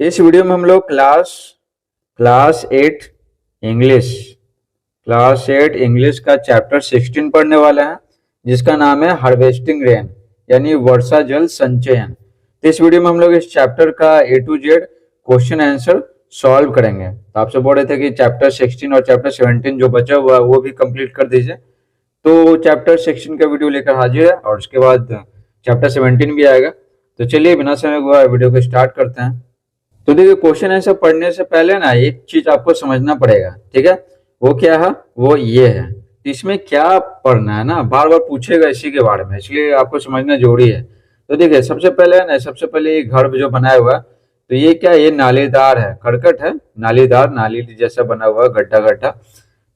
इस वीडियो में हम लोग क्लास 8 इंग्लिश क्लास 8 इंग्लिश का चैप्टर 16 पढ़ने वाले हैं, जिसका नाम है हार्वेस्टिंग रेन यानी वर्षा जल संचयन। तो इस वीडियो में हम लोग इस चैप्टर का A to Z question answer solve करेंगे। तो आपसे बोल रहे थे कि चैप्टर 16 और चैप्टर 17 जो बचा हुआ है वो भी कंप्लीट कर दीजिए। तो चैप्टर 16 का वीडियो लेकर हाजिर है और उसके बाद चैप्टर 17 भी आएगा। तो चलिए बिना समय गवाए वीडियो को स्टार्ट करते हैं। तो देखिए, क्वेश्चन आंसर पढ़ने से पहले ना एक चीज आपको समझना पड़ेगा, ठीक है? वो क्या है? वो ये है। तो इसमें क्या पढ़ना है ना, बार बार पूछेगा इसी के बारे में, इसलिए आपको समझना जरूरी है। तो देखिए, सबसे पहले ये घर जो बनाया हुआ है, तो ये क्या, ये नालीदार है, करकट है, नालीदार, नाली जैसा बना हुआ गड्ढा गड्ढा,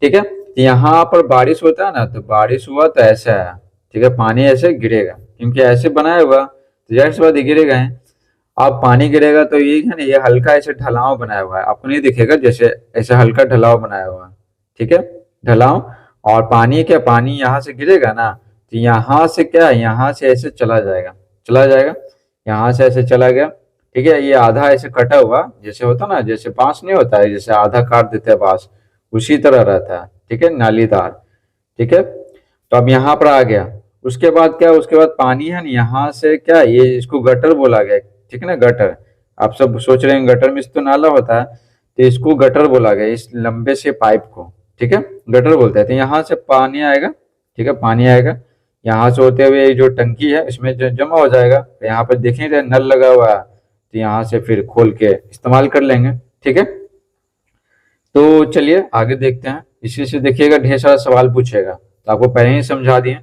ठीक है? तो यहाँ पर बारिश होता है ना, तो बारिश हुआ तो ऐसा है, ठीक है? पानी ऐसे गिरेगा, क्योंकि ऐसे बनाया हुआ तो जाहिर सी बात गिरेगा ही। अब पानी गिरेगा तो ये है ना, ये हल्का ऐसे ढलाव बनाया हुआ है, आपको नहीं दिखेगा, जैसे ऐसे हल्का ढलाव बनाया हुआ है, ठीक है? ढलाव। और पानी क्या, पानी यहाँ से गिरेगा ना, तो यहाँ से क्या, यहाँ से ऐसे चला जाएगा, यहाँ से ऐसे चला गया, ठीक है? ये आधा ऐसे कटा हुआ, जैसे होता ना, जैसे बांस नहीं होता है, जैसे आधा काट देते हैं बांस, उसी तरह रहता है, ठीक है? नालीदार, ठीक है? तो अब यहाँ पर आ गया। उसके बाद क्या, उसके बाद पानी है ना, यहाँ से क्या, ये इसको गटर बोला गया, ठीक है ना? गटर, आप सब सोच रहे हैं गटर में तो नाला होता है, तो इसको गटर बोला गया, इस लंबे से पाइप को, ठीक है? गटर बोलते हैं। तो यहाँ से पानी आएगा, ठीक है? पानी आएगा, यहाँ से होते हुए जो टंकी है इसमें जमा हो जाएगा। तो यहाँ पर देखेंगे नल लगा हुआ है, तो यहाँ से फिर खोल के इस्तेमाल कर लेंगे, ठीक है? तो चलिए आगे देखते हैं। इसी से देखिएगा ढेर सारा सवाल पूछेगा, तो आपको पहले ही समझा दिए,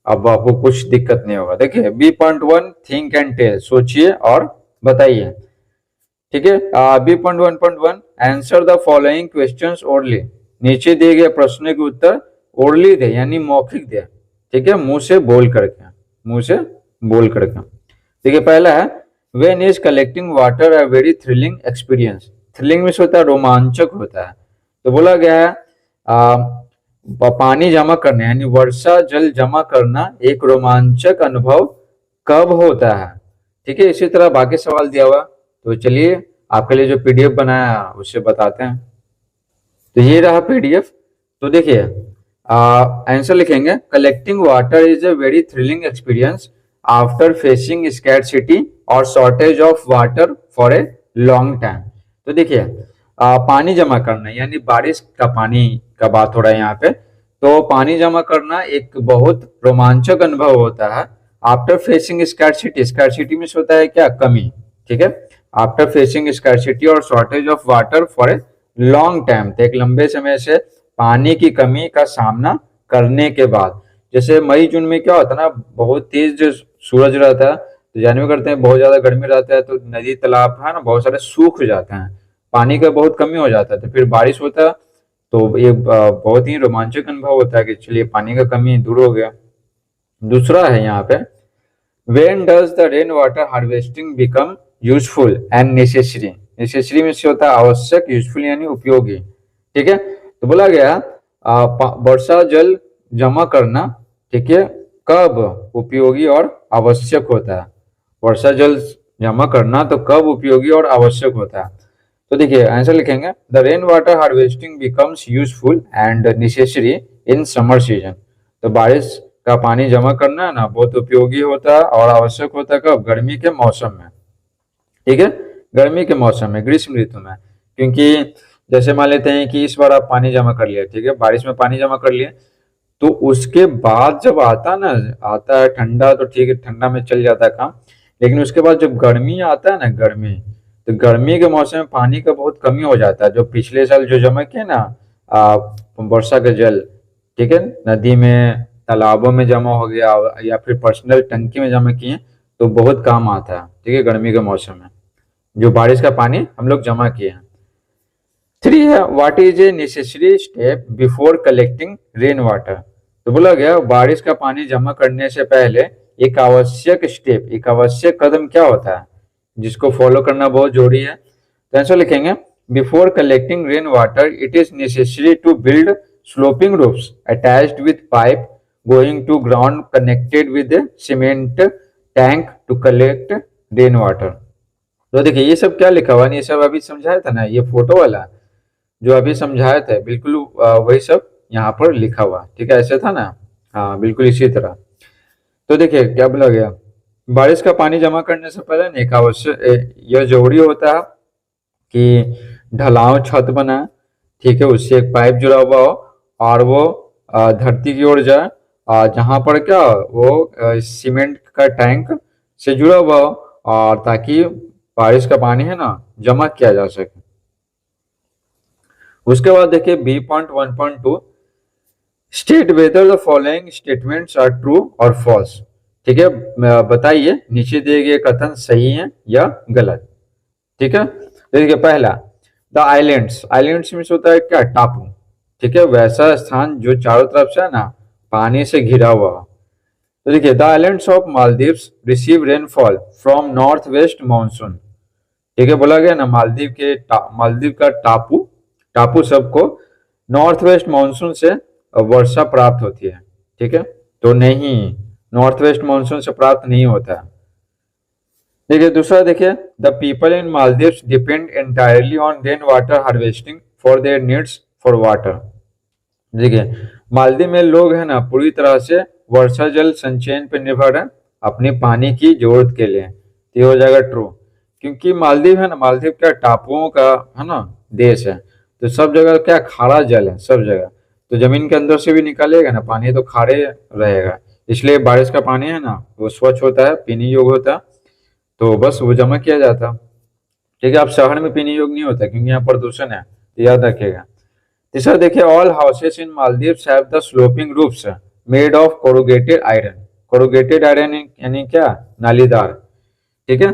अब आपको कुछ दिक्कत नहीं होगा। देखिए B.1 थिंक एंड टेल, सोचिए और बताइए, ठीक है? B.1.1 answer the following questions orally, नीचे दिए गए प्रश्नों के उत्तर ओरली दे यानी मौखिक दे, ठीक है? मुंह से बोल करके। देखिए पहला है, when is collecting water a very thrilling experience. Thrilling में होता है रोमांचक होता है। तो बोला गया है पानी जमा करना यानी वर्षा जल जमा करना एक रोमांचक अनुभव कब होता है, ठीक है? इसी तरह बाकी सवाल दिया हुआ। तो चलिए आपके लिए जो पीडीएफ बनाया उससे बताते हैं। तो ये रहा पीडीएफ। तो देखिए आंसर लिखेंगे, collecting water is a very thrilling experience after facing scarcity और shortage of water for a long time. तो देखिए पानी जमा करना यानी बारिश का पानी का बात हो रहा है यहाँ पे। तो पानी जमा करना एक बहुत रोमांचक अनुभव होता है आफ्टर फेसिंग स्कैर्सिटी। स्कैर्सिटी में होता है क्या, कमी, ठीक है? आफ्टर फेसिंग स्कैर्सिटी और shortage of water for a long time, तो एक लंबे समय से पानी की कमी का सामना करने के बाद। जैसे मई जून में क्या होता है ना, बहुत तेज जो सूरज रहता है, तो जानवे करते हैं बहुत ज्यादा गर्मी रहता है, तो नदी तालाब है ना बहुत सारे सूख जाते हैं, पानी का बहुत कमी हो जाता है। तो फिर बारिश होता है, तो ये बहुत ही रोमांचक अनुभव होता है कि चलिए पानी का कमी दूर हो गया। दूसरा है यहाँ पे, when does the rain water harvesting become useful and necessary. Necessary में से होता है आवश्यक, यूजफुल यानी उपयोगी, ठीक है? तो बोला गया वर्षा जल जमा करना, ठीक है, कब उपयोगी और आवश्यक होता है। वर्षा जल जमा करना तो कब उपयोगी और आवश्यक होता है। तो देखिए आंसर लिखेंगे, the rain water harvesting becomes useful and necessary in summer season. तो बारिश का पानी जमा करना है ना बहुत उपयोगी होता है और आवश्यक होता है कब, गर्मी के मौसम में, ठीक है? गर्मी के मौसम में, ग्रीष्म ऋतु में। क्योंकि जैसे मान लेते हैं कि इस बार आप पानी जमा कर लिया, ठीक है, बारिश में पानी जमा कर लिए, तो उसके बाद जब आता है ठंडा, तो ठीक है, ठंडा में चल जाता है काम। लेकिन उसके बाद जब गर्मी आता है ना, गर्मी, तो गर्मी के मौसम में पानी का बहुत कमी हो जाता है। जो पिछले साल जो जमा किए ना वर्षा का जल, ठीक है, नदी में तालाबों में जमा हो गया या फिर पर्सनल टंकी में जमा किए, तो बहुत काम आता है, ठीक है, गर्मी के मौसम में जो बारिश का पानी हम लोग जमा किए हैं। 3 है, what is a necessary step before collecting rain water. तो बोला गया बारिश का पानी जमा करने से पहले एक आवश्यक स्टेप, एक आवश्यक कदम क्या होता है जिसको फॉलो करना बहुत जरूरी है। तो आंसर लिखेंगे, before collecting rain water it is necessary to build sloping roofs attached with pipe going to ground connected with cement tank to collect rain water. तो देखिए ये सब क्या लिखा हुआ है, ये सब अभी समझाया था ना, ये फोटो वाला जो अभी समझाया था बिल्कुल वही सब यहाँ पर लिखा हुआ, ठीक है, ऐसे था ना। हाँ बिल्कुल इसी तरह। तो देखिए क्या बोला गया, बारिश का पानी जमा करने से पहले ना एक आवश्यक यह जरूरी होता है कि ढलान छत बना, ठीक है, उससे एक पाइप जुड़ा हुआ हो और वो धरती की ओर जाए, जहाँ पर क्या वो सीमेंट का टैंक से जुड़ा हुआ हो, और ताकि बारिश का पानी है ना जमा किया जा सके। उसके बाद देखिए B.1.2, state whether the following statements are true और फॉल्स, ठीक है, बताइए नीचे दिए गए कथन सही है या गलत, ठीक है। तो देखिए पहला, द आइलैंड्स, आइलैंड्स मीन्स होता है क्या, टापू, ठीक है, वैसा स्थान जो चारों तरफ से है ना पानी से घिरा हुआ हो। तो देखिए the islands of Maldives receive rainfall from north west monsoon, ठीक है, बोला गया ना मालदीव का टापू, टापू सबको नॉर्थ वेस्ट मानसून से वर्षा प्राप्त होती है, ठीक है। तो नहीं, नॉर्थ वेस्ट मानसून से प्राप्त नहीं होता है। देखिए दूसरा, देखिए the people in Maldives depend entirely on rain water harvesting for their needs for water. देखिए मालदीव में लोग है ना पूरी तरह से वर्षा जल संचयन पर निर्भर है अपने पानी की जरूरत के लिए। तो ये हो जाएगा ट्रू, क्योंकि मालदीव है ना, मालदीव क्या टापुओं का है ना देश है, तो सब जगह क्या खारा जल है सब जगह, तो जमीन के अंदर से भी निकालेगा ना पानी तो खारे रहेगा, इसलिए बारिश का पानी है ना वो स्वच्छ होता है, पीने योग्य होता है, तो बस वो जमा किया जाता। ठीक है, अब शहर में पीने योग्य नहीं होता क्योंकि यहाँ प्रदूषण है, तो याद रखिएगा। तीसरा देखिए, all houses in Maldives have the sloping roofs made of corrugated iron. Corrugated iron यानी क्या, नालीदार, ठीक है,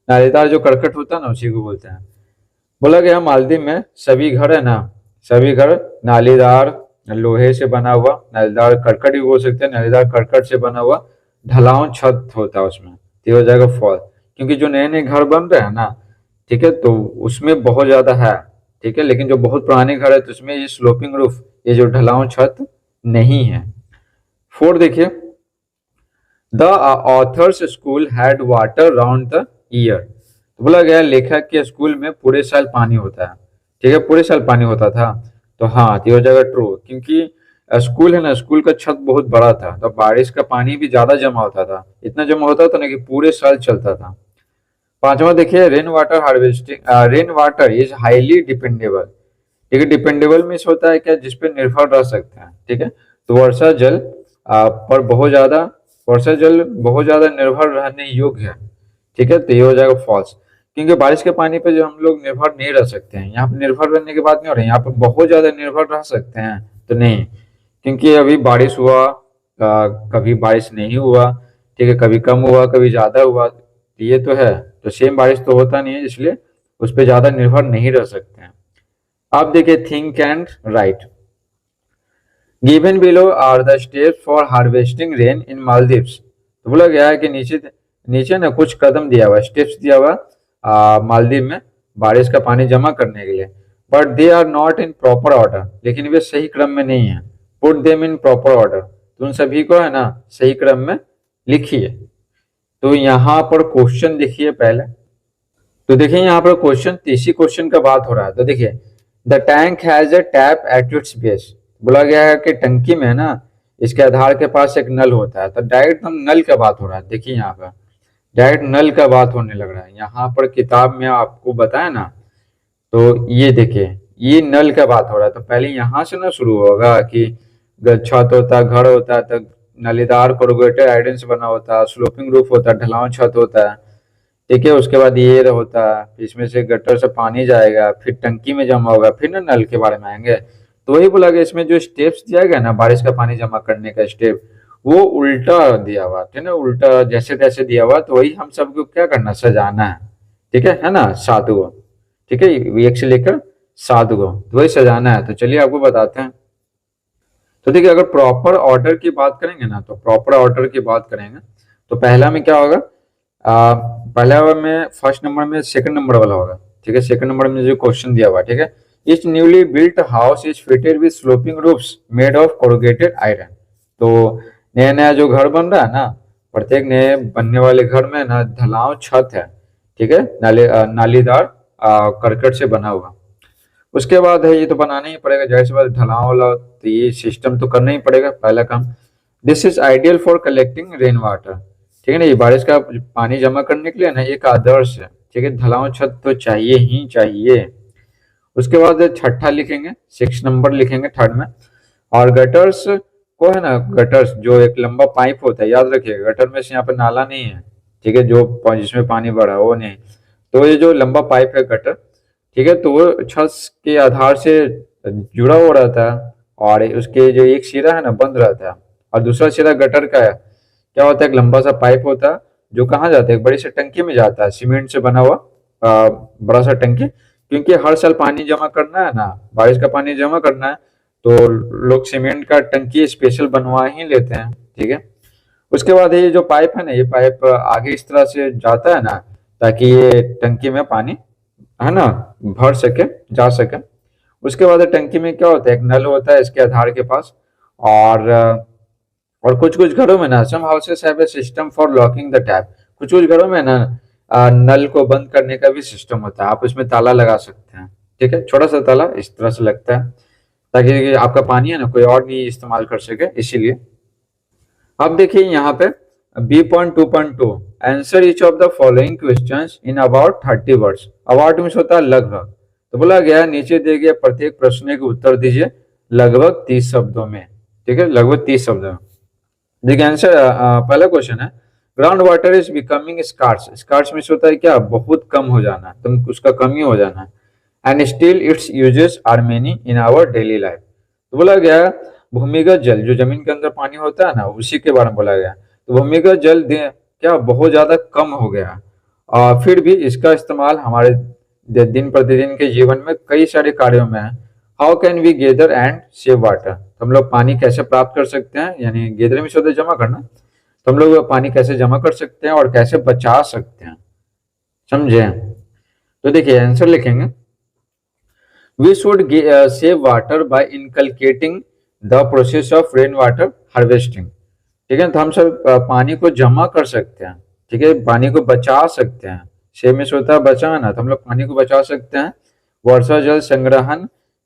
नालीदार जो करकट होता है ना उसी को बोलते हैं। बोला गया मालदीव में सभी घर है ना, सभी घर नालीदार लोहे से बना हुआ, नालीदार करकट भी बोल सकते हैं, नालीदार करकट से बना हुआ ढलान छत होता है उसमें, तो हो जाएगा फॉल, क्योंकि जो नए नए घर बन रहे हैं ना, ठीक है, तो उसमें बहुत ज्यादा है, ठीक है, लेकिन जो बहुत पुराने घर है तो उसमें ये स्लोपिंग रूफ, ये जो ढलान छत नहीं है। फोर देखिए, the author's school had water round the year. तो बोला गया लेखक के स्कूल में पूरे साल पानी होता है, ठीक है, पूरे साल पानी होता था, तो हाँ तो हो जाएगा ट्रू, क्योंकि स्कूल है ना, स्कूल का छत बहुत बड़ा था तो बारिश का पानी भी ज्यादा जमा होता था, इतना जमा होता था ना कि पूरे साल चलता था। पांचवा देखिए, rain water harvesting, rain water is highly dependable, ठीक है, डिपेंडेबल मीन्स होता है क्या, जिसपे निर्भर रह सकते हैं, ठीक है, तो वर्षा जल पर बहुत ज्यादा, वर्षा जल बहुत ज्यादा निर्भर रहने योग्य है, ठीक है, तो ये हो जाएगा फॉल्स, क्योंकि बारिश के पानी पे जो हम लोग निर्भर नहीं रह सकते हैं, यहाँ पे निर्भर रहने की बात नहीं हो रही, यहाँ पे बहुत ज्यादा निर्भर रह सकते हैं तो नहीं, क्योंकि अभी बारिश हुआ, कभी बारिश नहीं हुआ, ठीक है, कभी कम हुआ कभी ज्यादा हुआ, तो ये तो है, तो सेम बारिश तो होता नहीं है, इसलिए उस पर ज्यादा निर्भर नहीं रह सकते हैं। आप देखिए think and write, given below are the steps for harvesting rain in Maldives. तो बोला गया है कि नीचे नीचे ना कुछ कदम दिया हुआ, स्टेप्स दिया हुआ मालदीव में बारिश का पानी जमा करने के लिए, but they are not in proper order, लेकिन वे सही क्रम में नहीं है। Put them in proper order, तो उन सभी को है ना सही क्रम में लिखिए। तो यहाँ पर क्वेश्चन देखिए पहले, तो देखिए यहाँ पर क्वेश्चन, इसी क्वेश्चन का बात हो रहा है, तो देखिए the tank has a tap at its base. बोला गया है कि टंकी में है ना इसके आधार के पास एक नल होता है, तो डायरेक्ट हम नल का बात हो रहा है, देखिए यहाँ पर डायरेक्ट नल का बात होने लग रहा है, यहाँ पर किताब में आपको बताया ना, तो ये देखिए ये नल का बात हो रहा है, तो पहले यहाँ से ना शुरू होगा कि छत होता, घर होता है, तो नलीदार कोरुगेटेड आयरन से बना होता है, स्लोपिंग रूफ होता है, ढलान छत होता है, ठीक है, उसके बाद ये होता है, इसमें से गटर से पानी जाएगा, फिर टंकी में जमा होगा, फिर ना नल के बारे में आएंगे। तो वही बोला गया इसमें जो स्टेप्स दिया गया ना बारिश का पानी जमा करने का स्टेप, वो उल्टा दिया हुआ, ठीक है ना, उल्टा जैसे तैसे दिया हुआ, तो वही हम सबको क्या करना, सजाना है, ठीक है ना, 7 गो, ठीक है, एक से लेकर 7 गो, तो वही सजाना है। तो चलिए आपको बताते हैं। तो देखिए अगर प्रॉपर ऑर्डर की बात करेंगे ना, तो प्रॉपर ऑर्डर की बात करेंगे तो पहला में क्या होगा, पहला में फर्स्ट नंबर में सेकंड नंबर वाला होगा, ठीक है, सेकंड नंबर में जो क्वेश्चन दिया हुआ, ठीक है, etch newly built house is fitted with sloping roofs made of corrugated iron. तो नया नया जो घर बन रहा है ना, प्रत्येक नए बनने वाले घर में ना ढलान छत है, ठीक है, नालीदार करकट से बना हुआ। उसके बाद है, ये तो बनाना ही पड़ेगा, जाहिर सी बात, ढलान वाला तो ये सिस्टम तो करना ही पड़ेगा, पहला काम। This is ideal for collecting rain water, ठीक है ना, ये बारिश का पानी जमा करने के लिए ना एक आदर्श है, ठीक है, ढलान छत तो चाहिए ही चाहिए। उसके बाद छठा लिखेंगे, 6 नंबर लिखेंगे थर्ड में। और गटर्स को है ना, गटर्स जो एक लंबा पाइप होता है, याद रखिएगा, गटर में से यहाँ पे नाला नहीं है, ठीक है, जो जिसमें पानी बढ़ा वो नहीं। तो ये जो लंबा पाइप है गटर, ठीक है, तो वो छत के आधार से जुड़ा हुआ रहता है, और उसके जो एक सिरा है ना बंद रहता है, और दूसरा सिरा गटर का है। क्या होता है, एक लंबा सा पाइप होता है जो कहाँ जाता है, एक बड़ी सी टंकी में जाता है, सीमेंट से बना हुआ बड़ा सा टंकी। क्योंकि हर साल पानी जमा करना है ना, बारिश का पानी जमा करना है, तो लोग सीमेंट का टंकी स्पेशल बनवा ही लेते हैं, ठीक है। उसके बाद ये जो पाइप है ना, ये पाइप आगे इस तरह से जाता है ना, ताकि ये टंकी में पानी है ना भर सके, जा सके। उसके बाद टंकी में क्या होता है, एक नल होता है इसके आधार के पास। और कुछ कुछ घरों में ना, some houses have a system for locking the tap, कुछ कुछ घरों में ना नल को बंद करने का भी सिस्टम होता है, आप उसमें ताला लगा सकते हैं, ठीक है, छोटा सा ताला इस तरह से लगता है, ताकि आपका पानी है ना कोई और नहीं इस्तेमाल कर सके, इसीलिए। अब देखिए यहाँ पे B.2.2, answer each of the following questions in about 30 words. About means होता है लगभग, तो बोला गया नीचे दिए गए प्रत्येक प्रश्न के उत्तर दीजिए लगभग 30 शब्दों में, ठीक है, लगभग 30 शब्दों में। देखिए आंसर, पहला क्वेश्चन है, ground water is becoming scarce. Scarce means होता है क्या, बहुत कम हो जाना, तुम उसका कमी हो जाना, and still its uses are many in our daily life. तो बोला गया भूमिगत जल, जो जमीन के अंदर पानी होता है ना, उसी के बारे में बोला गया। तो भूमिगत जल क्या बहुत ज्यादा कम हो गया, और फिर भी इसका इस्तेमाल हमारे दिन प्रतिदिन के जीवन में कई सारे कार्यों में है। How can we gather and save water, तो हम लोग पानी कैसे प्राप्त कर सकते हैं, यानी गेदर में होता है जमा करना, तो हम लोग पानी कैसे जमा कर सकते हैं और कैसे बचा सकते हैं, समझे। तो देखिए आंसर लिखेंगे, we should save water by inculcating the process of rain water harvesting, ठीक है। तो हम सब पानी को जमा कर सकते हैं, ठीक है, पानी को बचा सकते हैं, सेव में से होता है बचाना, तो हम लोग पानी को बचा सकते हैं वर्षा जल संग्रहण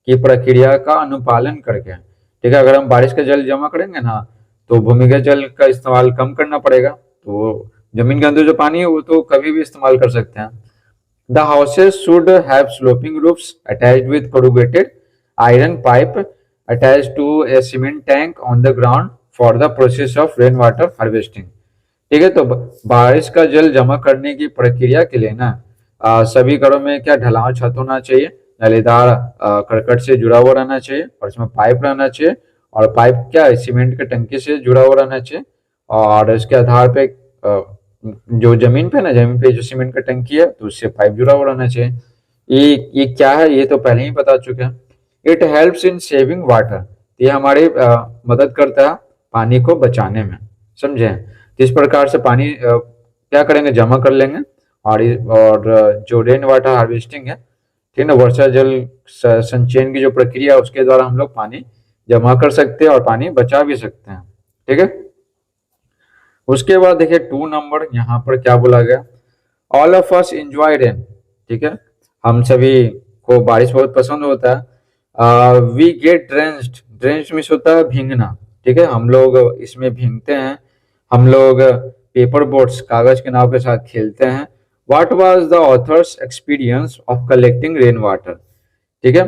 की प्रक्रिया का अनुपालन करके, ठीक है। अगर हम बारिश का जल जमा करेंगे ना, तो भूमिगत जल का इस्तेमाल कम करना पड़ेगा, तो जमीन के अंदर जो पानी है वो तो कभी भी इस्तेमाल कर सकते हैं। The houses should have sloping roofs attached with corrugated iron pipe attached to a cement tank on the ground for the process of rainwater harvesting, ठीक है। तो बारिश का जल जमा करने की प्रक्रिया के लिए ना सभी घरों में क्या ढलान छत होना चाहिए, नलीदार करकट से जुड़ा हुआ रहना चाहिए, और इसमें पाइप रहना चाहिए, और पाइप क्या है, सीमेंट के टंकी से जुड़ा हुआ रहना चाहिए, और इसके आधार पे जो जमीन पे ना, जमीन पे जो सीमेंट का टंकी है तो उससे पाइप जुड़ा हुआ रहना चाहिए। ये क्या है, ये तो पहले ही बता चुके हैं। It helps in saving water, ये हमारी मदद करता है पानी को बचाने में, समझे। तो इस प्रकार से पानी क्या करेंगे, जमा कर लेंगे, और जो रेन वाटर हार्वेस्टिंग है, ठीक है ना, वर्षा जल संचयन की जो प्रक्रिया है उसके द्वारा हम लोग पानी जमा कर सकते हैं और पानी बचा भी सकते हैं, ठीक है। उसके बाद देखिए 2 नंबर यहाँ पर क्या बोला गया, all of us enjoy rain, ठीक है, हम सभी को बारिश बहुत पसंद होता है। We get drenched, drenched means होता है भींगना, ठीक है, हम लोग इसमें भींगते हैं, हम लोग पेपर बोट्स कागज के नाव के साथ खेलते हैं। What was the author's experience of collecting rain water, ठीक है,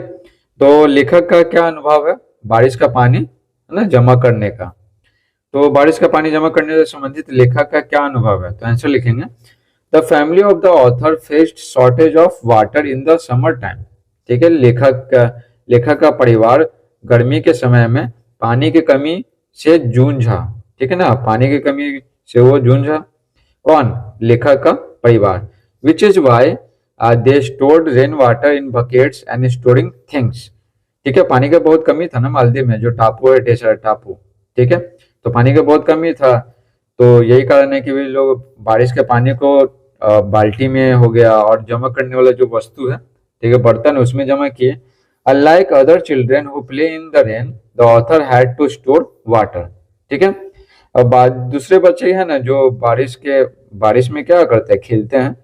तो लेखक का क्या अनुभव है बारिश का पानी है ना जमा करने का। तो बारिश का पानी जमा करने से संबंधित लेखक का क्या अनुभव है, तो आंसर लिखेंगे, the family of the author faced shortage of water in the summer time, ठीक है, लेखक का परिवार गर्मी के समय में पानी की कमी से जूझा, ठीक है ना, पानी की कमी से वो जूझा, कौन, लेखक का परिवार। Which is why they stored rain water in buckets and storing things, ठीक है, पानी का बहुत कमी था ना मालदीव में, जो टापू है डेसर्ट टापू, ठीक है, तो पानी का बहुत कमी था, तो यही कारण है कि वे लोग बारिश के पानी को बाल्टी में हो गया और जमा करने वाला जो वस्तु है, ठीक है, बर्तन, उसमें जमा किए। Unlike other children who play in the rain, the author had to store water, ठीक है। अब दूसरे बच्चे है ना जो बारिश में क्या करते हैं, खेलते हैं,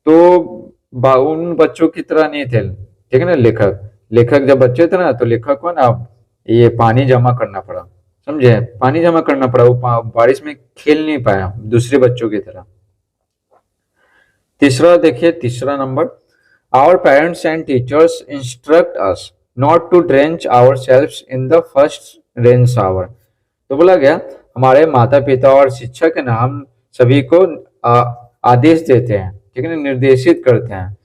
तो उन बच्चों की तरह नहीं थे, ठीक है ना। लेखक लेखक जब बच्चे थे ना, तो लेखक को ना ये पानी जमा करना पड़ा, समझे, पानी जमा करना पड़ा। वो बारिश में खेल नहीं पाया दूसरे बच्चों की तरह। तीसरा देखिए, तीसरा number, our parents and teachers instruct us not to drench our self in the first rain shower. तो बोला गया, हमारे माता पिता और शिक्षक है ना, हम सभी को आदेश देते हैं, ठीक है ना, निर्देशित करते हैं।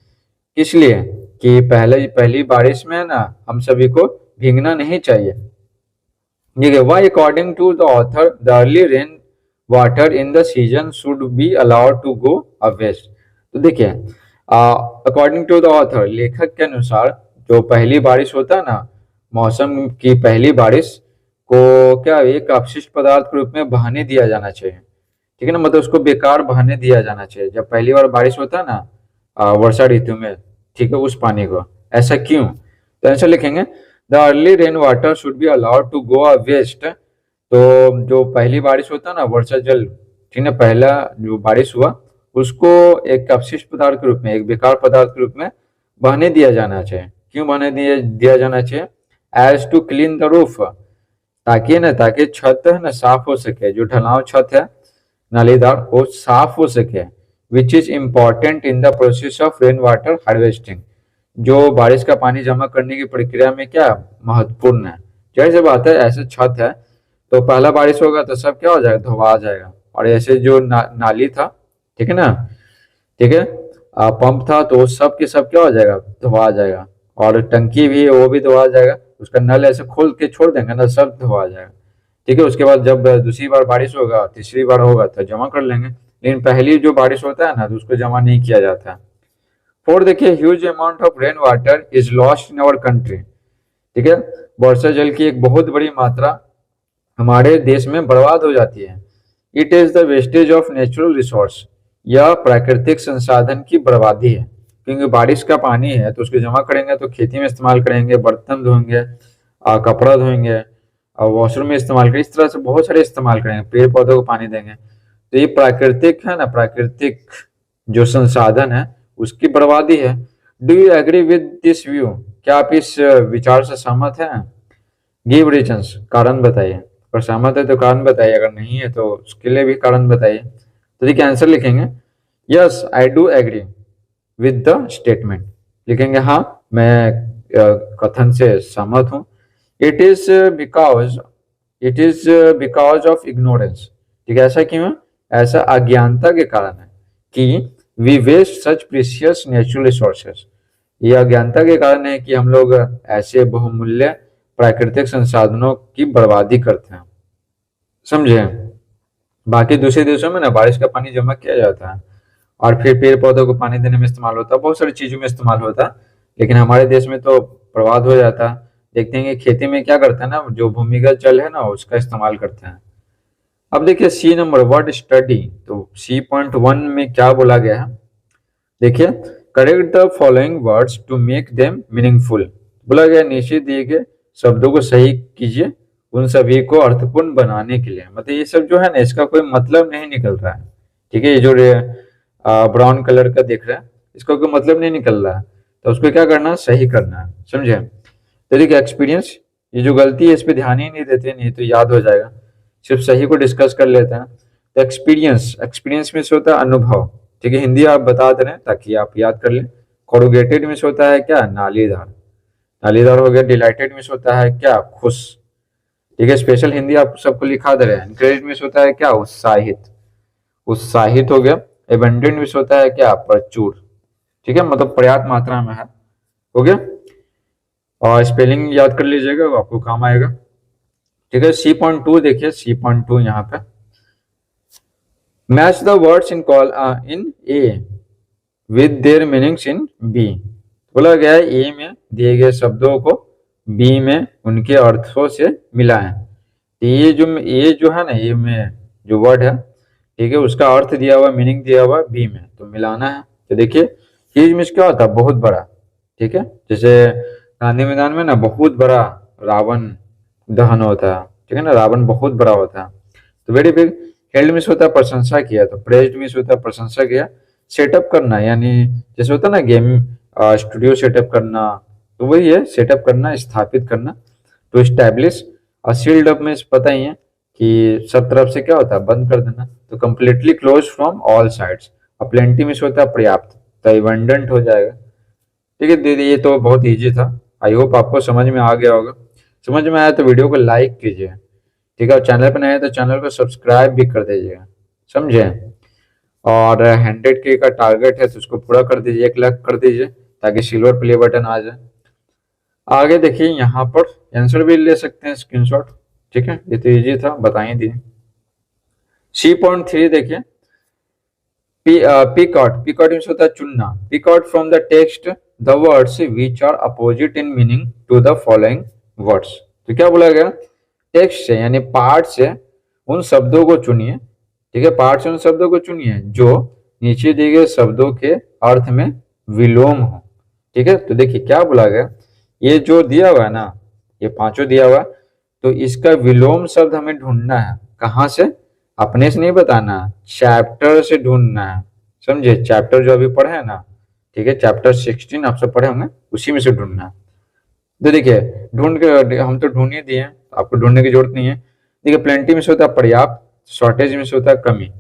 किस लिए? कि पहले पहली बारिश में ना हम सभी को भीगना नहीं चाहिए। देखिए, why according to the author the early rain water in the season should be allowed to go a waste. तो देखिए, अकॉर्डिंग टू द ऑथर, लेखक के अनुसार जो पहली बारिश होता है ना, मौसम की पहली बारिश को क्या एक अपशिष्ट पदार्थ के रूप में बहाने दिया जाना चाहिए, ठीक है ना, मतलब उसको बेकार बहाने दिया जाना चाहिए। जब पहली बार बारिश होता है ना वर्षा ऋतु में, ठीक है, उस पानी को। ऐसा क्यों? तो आंसर लिखेंगे, the early rain water should be allowed to go a waste. तो जो पहली बारिश होता है ना, वर्षा जल, ठीक है, पहला जो बारिश हुआ उसको एक अपशिष्ट पदार्थ के रूप में, एक बेकार पदार्थ के रूप में बहने दिया जाना चाहिए। क्यों बहने दिया जाना चाहिए? As to clean the roof, ताकि ना, ताकि छत है ना साफ हो सके, जो ढलाव छत है नालीदार, वो साफ हो सके। Which is important in the process of rain water harvesting, जो बारिश का पानी जमा करने की प्रक्रिया में क्या महत्वपूर्ण है। जैसे बात है, ऐसे छत है तो पहला बारिश होगा तो सब क्या हो जाएगा, धोवा जाएगा। और ऐसे जो नाली था, ठीक है ना, ठीक है, पंप था, तो सब के सब क्या हो जाएगा, धोवा जाएगा। और टंकी भी है, वो भी धोवा जाएगा। उसका नल ऐसे खोल के छोड़ देंगे ना, सब धोवा जाएगा, ठीक है। उसके बाद जब दूसरी बार बारिश होगा, तीसरी बार होगा तो जमा कर लेंगे। लेकिन पहली जो बारिश होता है ना, तो उसको जमा नहीं किया जाता। फोर देखिए, huge amount of rain water is lost in our country, ठीक है, वर्षा जल की एक बहुत बड़ी मात्रा हमारे देश में बर्बाद हो जाती है। It is the wastage of natural resource, यह प्राकृतिक संसाधन की बर्बादी है। क्योंकि बारिश का पानी है तो उसको जमा करेंगे तो खेती में इस्तेमाल करेंगे, बर्तन धोएंगे, कपड़ा धोएंगे, वॉशरूम में इस्तेमाल करेंगे, इस तरह से बहुत सारे इस्तेमाल करेंगे, पेड़ पौधों को पानी देंगे। तो ये प्राकृतिक है ना, प्राकृतिक जो संसाधन है उसकी बर्बादी है। Do you agree with this view? क्या आप इस विचार से सहमत हैं? गिव रीजंस, कारण बताइए। अगर सहमत है तो कारण बताइए, अगर नहीं है तो उसके लिए भी कारण बताइए। तो देखिए, आंसर लिखेंगे, yes I do agree with the statement. लिखेंगे हाँ, मैं कथन से सहमत हूँ। It is because it is because of ignorance, ठीक है। ऐसा क्यों है? ऐसा अज्ञानता के कारण है कि we waste such precious natural resources. ये अज्ञानता के कारण है कि हम लोग ऐसे बहुमूल्य प्राकृतिक संसाधनों की बर्बादी करते हैं, समझे। बाकी दूसरे देशों में ना बारिश का पानी जमा किया जाता है और फिर पेड़ पौधों को पानी देने में इस्तेमाल होता है, बहुत सारी चीजों में इस्तेमाल होता है। लेकिन हमारे देश में तो बर्बाद हो जाता है। देखते हैं कि खेती में क्या करते हैं ना, जो भूमिगत जल है ना उसका इस्तेमाल करते हैं। अब देखिए, सी नंबर, वर्ड स्टडी। तो सी पॉइंट वन में क्या बोला गया है, देखिए, correct the following words to make them meaningful. बोला गया, नीचे दिए गए शब्दों को सही कीजिए उन सभी को अर्थपूर्ण बनाने के लिए। मतलब ये सब जो है ना, इसका कोई मतलब नहीं निकल रहा है, ठीक है। ये जो ब्राउन कलर का दिख रहा है, इसका कोई मतलब नहीं निकल रहा है, तो उसको क्या करना है, सही करना है, समझे। तो देखिए, एक्सपीरियंस, ये जो गलती है इस पे ध्यान ही नहीं देते, नहीं तो याद हो जाएगा। सिर्फ सही को डिस्कस कर लेते हैं। तो एक्सपीरियंस, एक्सपीरियंस में से होता है अनुभव, ठीक है। हिंदी आप बता दे रहे हैं ताकि आप याद कर लें। कोरुगेटेड में से होता है क्या, नालीदार, नालीदार हो गया। डिलाइटेड में से होता है क्या, खुश, ठीक है। स्पेशल हिंदी आप सबको लिखा दे रहे हैं। इनकरेज में से होता है क्या, उत्साहित, उत्साहित हो गया। एबंडेंट में से होता है क्या, प्रचुर, ठीक है, मतलब पर्याप्त मात्रा में है, हो गया। और स्पेलिंग याद कर लीजिएगा, वो आपको काम आएगा, ठीक है। सी पॉइंट टू देखिए, सी पॉइंट टू यहाँ पे, match the words in column A with their meanings in B. बोला गया है, ए में दिए गए शब्दों को बी में उनके अर्थों से मिलाएं। तो ये जो है ना, ये में जो वर्ड है, ठीक है, उसका अर्थ दिया हुआ, मीनिंग दिया हुआ बी में, तो मिलाना है। तो देखिए, ह्यूज मीन्स क्या होता है, बहुत बड़ा, ठीक है। जैसे गांधी मैदान में ना बहुत बड़ा रावण दहन होता है, ठीक है ना, रावण बहुत बड़ा होता है। तो वेरी बिग। हेल्ड मीन्स होता है प्रशंसा किया, तो प्रेज्ड मीन्स होता है प्रशंसा किया। सेटअप करना, यानी जैसे होता है ना गेम स्टूडियो सेटअप करना, तो वही है सेटअप करना, स्थापित करना। तो स्टैब्लिश और सील्ड अप में पता ही है कि सब तरफ से क्या होता है, बंद कर देना। तो completely close from all sides. और प्लेंटी में होता है पर्याप्त, तो एबंडेंट हो जाएगा। ठीक है दीदी, ये तो बहुत इजी था। आई होप आपको समझ में आ गया होगा। समझ में आया तो वीडियो को लाइक कीजिए, ठीक है, और चैनल पर नए हैं तो चैनल को सब्सक्राइब भी कर दीजिएगा, समझे। और 100K का टारगेट है तो उसको पूरा कर दीजिए, 1 लाख कर दीजिए, ताकि सिल्वर प्ले बटन आ जाए। आगे देखिए यहाँ पर आंसर भी ले सकते हैं स्क्रीनशॉट। ठीक है, ये तो इजी था, बता ही दिए। C.3 देखिए, पीकॉट, पीकॉट मीन्स होता है चुनना। Pick out from the text the words which are opposite in meaning to the following words. तो क्या बोला गया, टेक्स्ट से यानी पार्ट से उन शब्दों को चुनिए। ठीक है, पार्ट से उन शब्दों को चुनिए जो नीचे दिए गए शब्दों के अर्थ में विलोम हो। ठीक है, तो देखिए क्या बोला गया, ये जो दिया हुआ है ना, ये पांचों दिया हुआ, तो इसका विलोम शब्द हमें ढूंढना है। कहाँ से, अपने से नहीं बताना, चैप्टर से ढूंढना है, समझे। चैप्टर जो अभी पढ़े है ना, ठीक है, चैप्टर 16 आप सब पढ़े होंगे, उसी में से ढूंढना है। तो देखिए ढूंढ के हम तो ढूंढ ही दिए, आपको ढूंढने की जरूरत नहीं है। देखिए प्लेंटी में से होता है पर्याप्त, शॉर्टेज में से होता है कमी,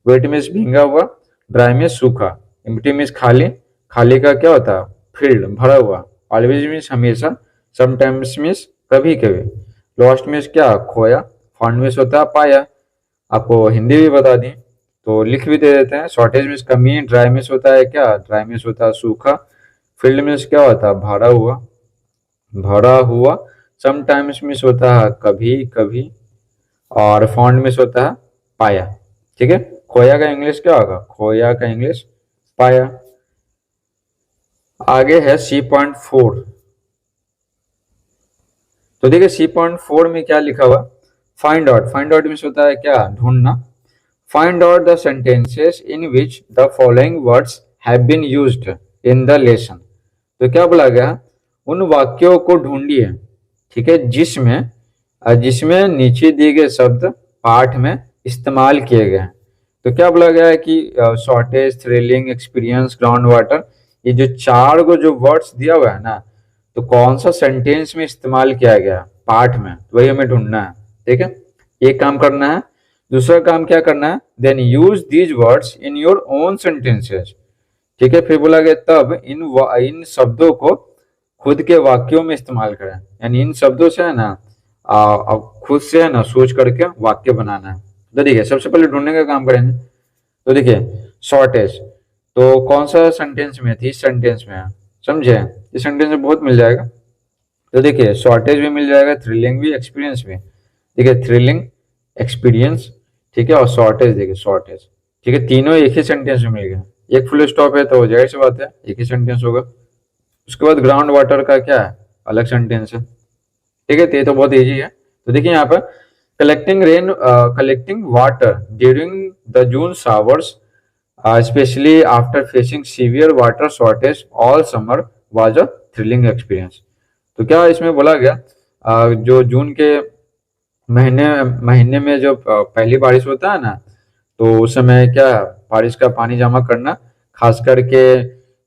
वेट में भींगा हुआ, ड्राई में सूखा, एम्प्टी में खाली, खाली का क्या होता है फील्ड, भरा हुआ, ऑलवेज मीन्स हमेशा, समटाइम्स मीन्स कभी कभी, लॉस्ट मीन्स क्या खोया, फाउंड मीन्स होता है पाया। आपको हिंदी भी बता दी तो लिख भी दे देते हैं। शॉर्टेज मीन्स कमी, ड्राई मीन्स होता है क्या, ड्राई मीन्स होता है सूखा, फील्ड मीन्स क्या होता है भरा हुआ, भरा हुआ, समटाइम्स मीन्स होता है कभी कभी, और फाउंड मीन्स होता है पाया। ठीक है, खोया का इंग्लिश क्या होगा, खोया का इंग्लिश पाया। आगे है C.4। तो देखिए C.4 में क्या लिखा हुआ, find out, find out means होता है क्या, ढूंढना। Find out the sentences in which the following words have been used in the lesson. तो क्या बोला गया, उन वाक्यों को ढूंढिए, ठीक है, जिसमें जिसमें नीचे दिए गए शब्द पाठ में इस्तेमाल किए गए हैं। तो क्या बोला गया है कि shortage, thrilling, experience, ground water, ये जो चार को जो वर्ड्स दिया हुआ है ना, तो कौन सा सेंटेंस में इस्तेमाल किया गया पाठ में, तो वही हमें ढूंढना है। ठीक है, एक काम करना है। दूसरा काम क्या करना है, then use these words in your own sentences. ठीक है, फिर बोला गया तब इन शब्दों को खुद के वाक्यों में इस्तेमाल करें, यानी इन शब्दों से है ना खुद से है ना सोच करके वाक्य बनाना है। तो देखिए सबसे पहले ढूंढने का काम करेंगे। तो देखिए शॉर्टेज, तो कौन सा सेंटेंस में थी, इस सेंटेंस में है, समझे, इस सेंटेंस में बहुत मिल जाएगा। तो देखिए शॉर्टेज भी मिल जाएगा, थ्रिलिंग भी, एक्सपीरियंस भी। देखिए थ्रिलिंग, एक्सपीरियंस, ठीक है, और शॉर्टेज, देखिए शॉर्टेज, ठीक है, तीनों एक ही सेंटेंस में मिल गए। एक फुल स्टॉप है तो जाहिर सी बात है एक ही सेंटेंस होगा। उसके बाद ग्राउंड वाटर का क्या है, अलग सेंटेंस है। ठीक है, तो ये तो बहुत इजी है। तो देखिए यहाँ पर collecting water during the June showers specially after facing severe water shortage all summer was a thrilling experience. तो क्या इसमें बोला गया, जो जून के महीने महीने में जो पहली बारिश होता है ना, तो उस समय क्या बारिश का पानी जमा करना, खास करके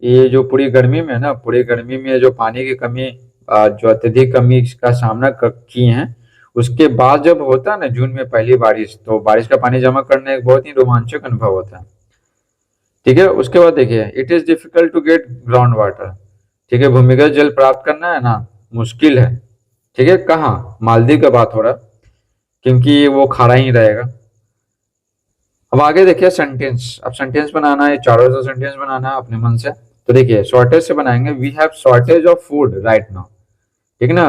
ये जो पूरी गर्मी में ना, पूरी गर्मी में जो पानी की कमी, जो अत्यधिक कमी का सामना किए हैं, उसके बाद जब होता है ना जून में पहली बारिश, तो बारिश का पानी जमा करना एक बहुत ही रोमांचक अनुभव होता है। ठीक है, उसके बाद देखिए it is difficult to get ground water. ठीक है, भूमिगत जल प्राप्त करना है ना मुश्किल है। ठीक है, कहाँ, मालदीव का बात हो रहा है, क्योंकि वो खारा ही रहेगा। अब आगे देखिए सेंटेंस, अब सेंटेंस बनाना है, चारों से सेंटेंस बनाना है अपने मन से। तो देखिए शॉर्टेज से बनाएंगे, we have shortage of food right now. ठीक ना,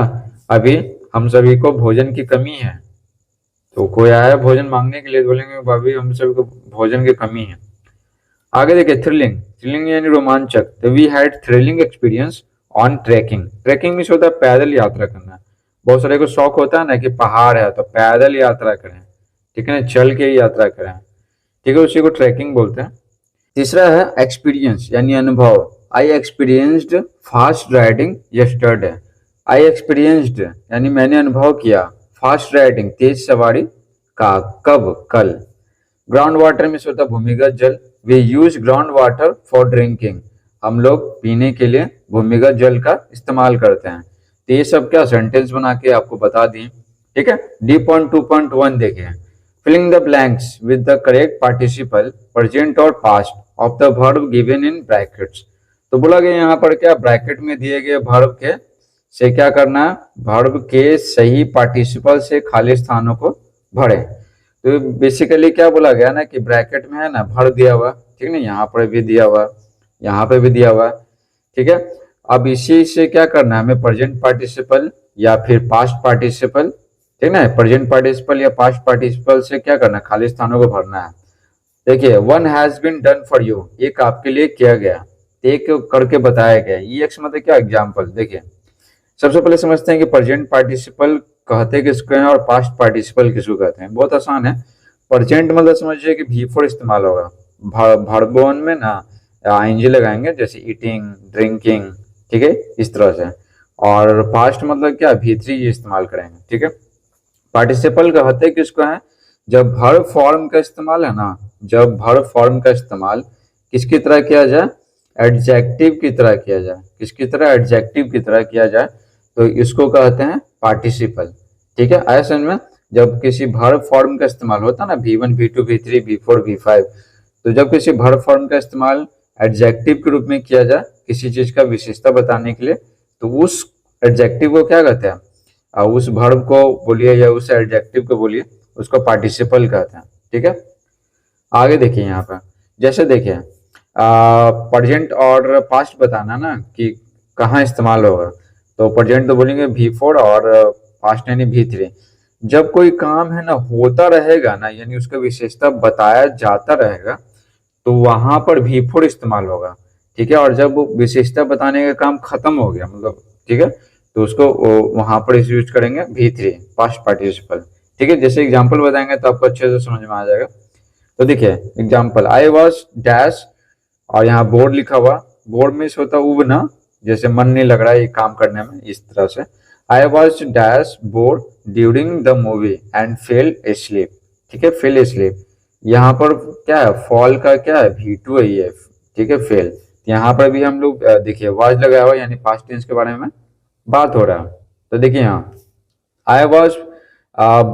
अभी हम सभी को भोजन की कमी है। तो कोई आया भोजन मांगने के लिए, बोलेंगे भाभी हम सभी को भोजन की कमी है। आगे देखिए थ्रिलिंग, थ्रिलिंग यानी रोमांचक। तो we had thrilling experience on trekking. Trekking means होता है पैदल यात्रा करना। बहुत सारे को शौक होता है ना कि पहाड़ है तो पैदल यात्रा करें, ठीक है ना, चल के यात्रा करें, ठीक है, उसी को ट्रैकिंग बोलते हैं। तीसरा है एक्सपीरियंस यानी अनुभव। I experienced fast riding yesterday. I experienced यानी मैंने अनुभव किया, फास्ट राइडिंग तेज सवारी का, कब, कल। ग्राउंड वाटर में होता है भूमिगत जल। We use ground water for drinking, हम लोग पीने के लिए भूमिगत जल का इस्तेमाल करते हैं। तो ये सब क्या सेंटेंस बना के आपको बता दिए। ठीक है, D.2.1 देखिए, filling the blanks with the correct participle present और past of the verb given in brackets. तो बोला गया यहाँ पर क्या, ब्रैकेट में दिए गए वर्ब के से क्या करना है, वर्ब के सही पार्टिसिपल से खाली स्थानों को भरे। तो बेसिकली क्या बोला गया ना कि ब्रैकेट में है ना भर दिया हुआ, ठीक है ना, यहाँ पर भी दिया हुआ, यहाँ पे भी दिया हुआ, ठीक है। अब इसी से क्या करना है हमें, प्रेजेंट पार्टिसिपल या फिर पास्ट पार्टिसिपल, ठीक ना, प्रेजेंट पार्टिसिपल या पास्ट पार्टिसिपल से क्या करना है, खाली स्थानों को भरना है। देखिए, one has been done for you, एक आपके लिए किया गया, एक करके बताया गया। ये एक मतलब क्या एग्जाम्पल। देखिए, सबसे पहले समझते हैं कि प्रेजेंट पार्टिसिपल कहते किसको हैं और पास्ट पार्टिसिपल किसको कहते हैं। बहुत आसान है। प्रेजेंट मतलब समझिए कि भी फोर इस्तेमाल होगा, वर्ब वन में ना आईएनजी लगाएंगे, जैसे ईटिंग, ड्रिंकिंग, ठीक है, इस तरह से। और पास्ट मतलब क्या, भी थ्री इस्तेमाल करेंगे, ठीक है। पार्टिसिपल कहते किसको है, जब वर्ब फॉर्म का इस्तेमाल है ना, जब वर्ब फॉर्म का इस्तेमाल किसकी तरह किया जाए, एडजेक्टिव की तरह किया जाए। किसकी तरह, एडजेक्टिव की तरह किया जाए, तो इसको कहते हैं पार्टिसिपल। ठीक है, ऐसे में जब किसी वर्ब फॉर्म का इस्तेमाल होता है ना, V1, V2, V3, V4, V5, तो जब किसी वर्ब फॉर्म का इस्तेमाल एडजेक्टिव के रूप में किया जाए किसी चीज का विशेषता बताने के लिए, तो उस एडजेक्टिव को क्या कहते हैं, उस वर्ब को बोलिए या उस एडजेक्टिव को बोलिए, उसको पार्टिसिपल कहते हैं। ठीक है, आगे देखिए यहाँ पर, जैसे देखिए प्रेजेंट और पास्ट बताना ना कि कहाँ इस्तेमाल होगा, तो प्रेजेंट तो बोलेंगे V4 और पास्ट यानी V3। जब कोई काम है ना होता रहेगा ना, यानी उसका विशेषता बताया जाता रहेगा, तो वहां पर V4 इस्तेमाल होगा। ठीक है, और जब वो विशेषता बताने का काम खत्म हो गया, मतलब ठीक है, तो उसको वहां पर यूज करेंगे V3, पास्ट पार्टिसिपल। ठीक है, जैसे एग्जाम्पल बताएंगे तो आपको अच्छे से समझ में आ जाएगा। तो देखिए एग्जाम्पल, आई वॉज डैश, और यहाँ बोर्ड लिखा हुआ, बोर्ड में होता उबना, जैसे मन नहीं लग रहा है ये काम करने में, इस तरह से। I was dash board during the movie and fail sleep. ठीक है, फेल स्लीप, यहाँ पर क्या है, फॉल का क्या है, V2 है ये, ठीक है, फेल। यहाँ पर भी हम लोग देखिए वॉज लगाया हुआ, यानी पास्ट टेंस के बारे में बात हो रहा है। तो देखिए यहाँ, I was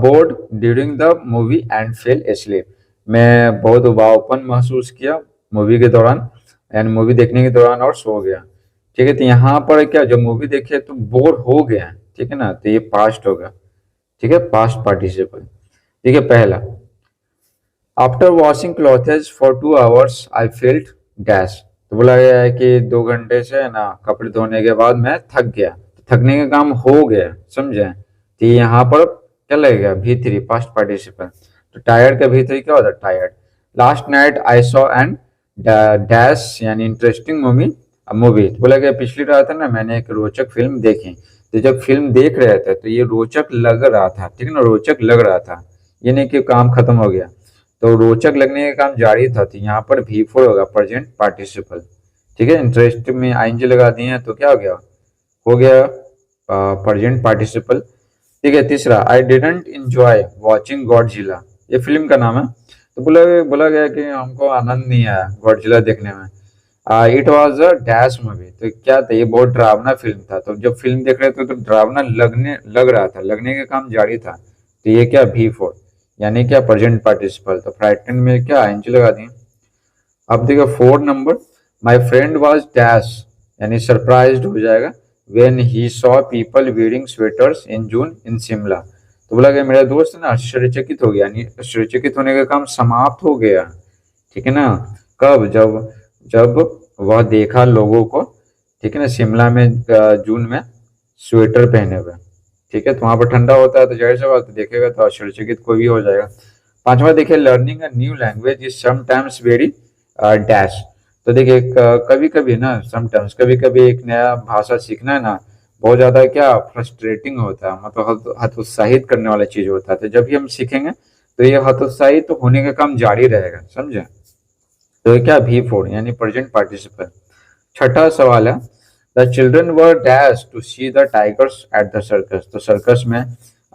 bored during the movie and fail sleep, मैं बहुत उबाऊपन महसूस किया मूवी के दौरान, यानी मूवी देखने के दौरान, और सो गया। ठीक है, तो यहाँ पर क्या, जब मूवी देखे तो बोर हो गया, ठीक है ना, तो ये पास्ट होगा। ठीक है, पास्ट पार्टिसिपल। ठीक है, पहला, after washing clothes for 2 hours I felt dash, तो बोला गया है कि 2 घंटे से ना कपड़े धोने के बाद मैं थक गया, तो थकने का काम हो गया, समझे। तो यहाँ पर क्या लगेगा, V3, पास्ट पार्टिसिपल। तो टायर्ड का V3 क्या होता है, tired. Last night I saw and dash, यानी इंटरेस्टिंग मूवी, तो बोला गया पिछली रात है ना मैंने एक रोचक फिल्म देखी। तो जब फिल्म देख रहे थे तो ये रोचक लग रहा था, ठीक है ना, रोचक लग रहा था, ये नहीं कि काम खत्म हो गया, तो रोचक लगने का काम जारी था। तो यहाँ पर V4 होगा, प्रेजेंट पार्टिसिपल। ठीक है, इंटरेस्ट में आईएनजी लगा दिए हैं तो क्या हो गया प्रेजेंट पार्टिसिपल। ठीक है, तीसरा, I didn't enjoy watching Godzilla, ये फिल्म का नाम है। तो बोला गया कि हमको आनंद नहीं आया गॉडजिला देखने में। It was a dash movie, तो क्या था, ये बहुत डरावना फिल्म था। तो जब फिल्म देख रहे थे तो डरावना लग रहा था, लगने का काम जारी था, तो ये क्या, V4, यानी क्या, प्रेजेंट पार्टिसिपल। तो फ्राइटेंड में क्या, आईएनजी लगा दिए। अब देखो 4 नंबर, माई फ्रेंड वॉज डैश, यानी सरप्राइज्ड हो जाएगा, when he saw people wearing sweaters in June in Shimla. तो बोला गया मेरा दोस्त ना आश्चर्यचकित हो गया, यानी आश्चर्यचकित होने का काम समाप्त हो गया। ठीक है ना, कब, जब वह देखा लोगों को, ठीक है ना, शिमला में जून में स्वेटर पहने हुए। ठीक है, तो वहां पर ठंडा होता है, तो जाहिर सी बात है देखेगा तो आश्चर्यचकित कोई भी हो जाएगा। पांचवा देखिए, learning a new language is sometimes very dash, तो देखिए कभी कभी ना, समटाइम्स कभी कभी एक नया भाषा सीखना है ना, बहुत ज्यादा क्या फ्रस्ट्रेटिंग होता है, मतलब हतोत्साहित करने वाला चीज होता है। तो जब भी हम सीखेंगे तो ये हतोत्साहित तो होने का काम जारी रहेगा, समझे। तो ये क्या, V4, यानी प्रेजेंट पार्टिसिपल। छठा सवाल है, the children were dash to see the tigers at the circus, तो सर्कस में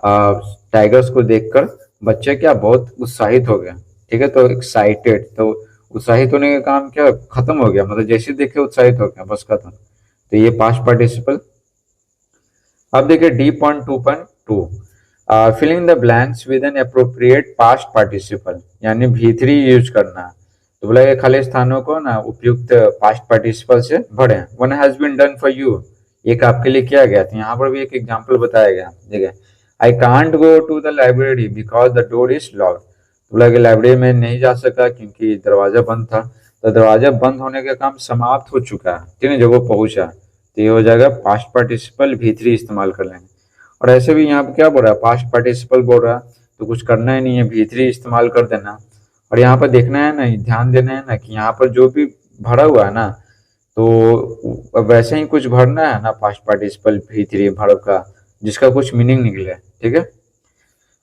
टाइगर्स को देखकर बच्चे क्या बहुत उत्साहित हो गए। ठीक है, तो एक्साइटेड, तो उत्साहित होने का काम क्या खत्म हो गया, मतलब जैसे देखे उत्साहित हो गया, बस खत्म। तो ये पास्ट पार्टिसिपल। अब देखिए D.2.2, filling the blanks with an appropriate past participle, यानी V3 यूज करना। तो बोला ये खाली स्थानों को ना उपयुक्त पास्ट पार्टिसिपल से भरें। One has been done for you, एक आपके लिए किया गया। तो यहाँ पर भी एक एग्जाम्पल बताया गया, देखिए I can't go to the library because the door is locked. बोला कि लाइब्रेरी में नहीं जा सका क्योंकि दरवाजा बंद था। तो दरवाजा बंद होने का काम समाप्त हो चुका है, ठीक है, जब वो पहुंचा। तो ये हो जाएगा पास्ट पार्टिसिपल V3 इस्तेमाल कर लेंगे। और ऐसे भी यहाँ पे क्या बोल रहा है, पास्ट पार्टिसिपल बोल रहा है, तो कुछ करना ही नहीं है, V3 इस्तेमाल कर देना। और यहाँ पर देखना है ना, ध्यान देना है ना कि यहाँ पर जो भी भरा हुआ है ना, तो वैसे ही कुछ भरना है ना पास्ट पार्टिसिपल V3 वर्ब का, जिसका कुछ मीनिंग निकले, ठीक है।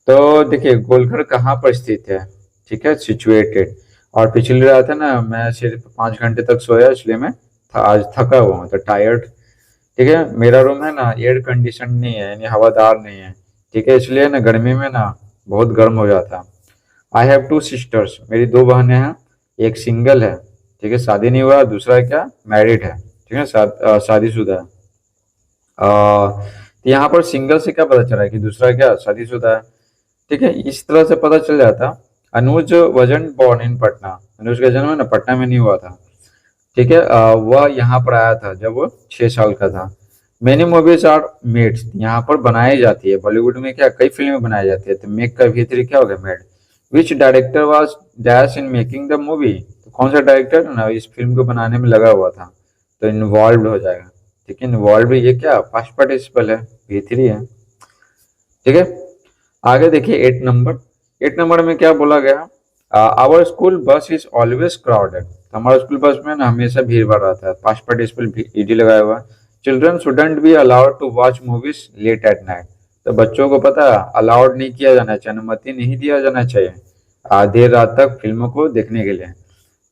तो देखिए गोलघर कहाँ पर स्थित है, ठीक है, सिचुएटेड। और पिछली रात है ना मैं सिर्फ 5 घंटे तक सोया, इसलिए मैं आज थका हुआ हूँ, तो टायर्ड, ठीक है। मेरा रूम है ना एयर कंडीशन नहीं है, यानी हवादार नहीं है, ठीक है, इसलिए ना गर्मी में ना बहुत गर्म हो जाता है। आई हैव 2 सिस्टर्स, मेरी 2 बहनें हैं, एक सिंगल है, ठीक है, शादी नहीं हुआ, दूसरा क्या मैरिड है, ठीक है, शादीशुदा है। तो यहाँ पर सिंगल से क्या पता चला है कि दूसरा क्या शादीशुदा है, ठीक है। इस तरह से पता चल जाता। अनुज वजन बॉर्न इन पटना, अनुज का जन्म है ना पटना में नहीं हुआ था, ठीक है। वह यहाँ पर आया था जब वो 6 साल का था। मेनी मूवीज आर मेड, यहाँ पर बनाई जाती है, बॉलीवुड में क्या कई फिल्में बनाई जाती है। तो मेक का भीतरी क्या होगा made. Which director was dash in making the movie, तो कौन सा डायरेक्टर ना इस फिल्म को बनाने में लगा हुआ था, तो इन्वॉल्व हो जाएगा, ठीक है। इन्वॉल्व ये क्या पास्ट पार्टिसिपल है, V3 है, ठीक है। आगे देखिए 8 नंबर। 8 नंबर में क्या बोला गया, our school bus is always crowded, हमारा स्कूल बस में ना हमेशा भीड़ भाड़ रहता है, पास्ट पार्टिसिपल ईडी लगाया हुआ है। Children shouldn't be allowed to watch movies late at night, तो बच्चों को पता अलाउड नहीं किया जाना चाहिए, अनुमति नहीं दिया जाना चाहिए देर रात तक फिल्मों को देखने के लिए,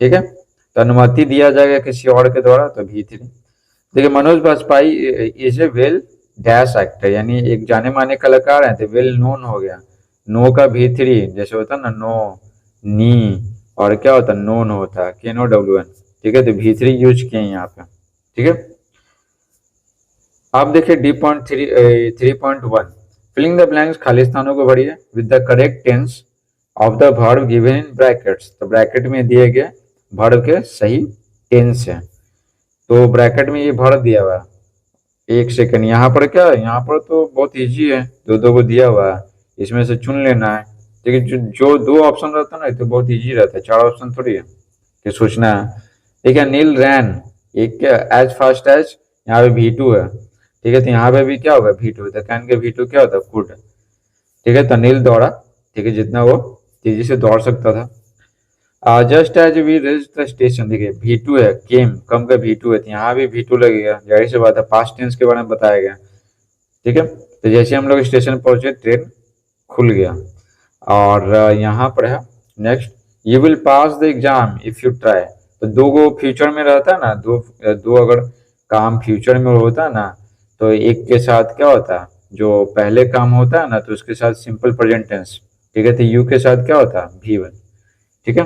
ठीक है। तो अनुमति दिया जाएगा किसी और के द्वारा, तो V3। देखिए Manoj Bajpayee is a well dash actor, यानी एक जाने माने कलाकार है, तो वेल नोन हो गया। नो का V3 जैसे होता है ना नो, नी, और क्या होता है नोन होता है, KNOWN, ठीक है। तो V3 यूज किए यहाँ पे, ठीक है। आप देखिए D.3.1, फिलिंग द ब्लैंक्स, खाली स्थानों को भरिए with the correct tense of the verb given in brackets, तो ब्रैकेट में दिए गए वर्ब के सही टेंस है। तो ब्रैकेट में ये भर दिया हुआ है। एक सेकंड, यहाँ पर क्या है, यहाँ पर तो बहुत इजी है, दो दो को दिया हुआ है, इसमें से चुन लेना है। लेकिन जो 2 ऑप्शन रहता है ना तो बहुत इजी रहता है, 4 ऑप्शन थोड़ी है कि सोचना है। ठीक है, नील रैन, एक क्या एज फास्ट एज, यहाँ पे V2 है, ठीक है। तो यहाँ पे भी क्या होगा V2, तो कैन के V2 क्या होता है कुड, ठीक है। तो नील दौड़ा, ठीक है, जितना वो तेजी से दौड़ सकता था। Just as we reach the station, देखिए V2 है, केम कम का V2 है, तो यहाँ भी V2 लगेगा, जाहिर सी बात है, पास्ट टेंस के बारे में बताया गया, ठीक है। तो जैसे हम लोग स्टेशन पहुंचे ट्रेन खुल गया। और यहाँ पर है next, you will pass the exam if you try, तो दो गो फ्यूचर में रहता है ना, दो अगर काम फ्यूचर में होता है ना, तो एक के साथ क्या होता है, जो पहले काम होता है ना तो उसके साथ सिंपल प्रेजेंट टेंस, ठीक है। तो यू के साथ क्या होता है V1, ठीक है।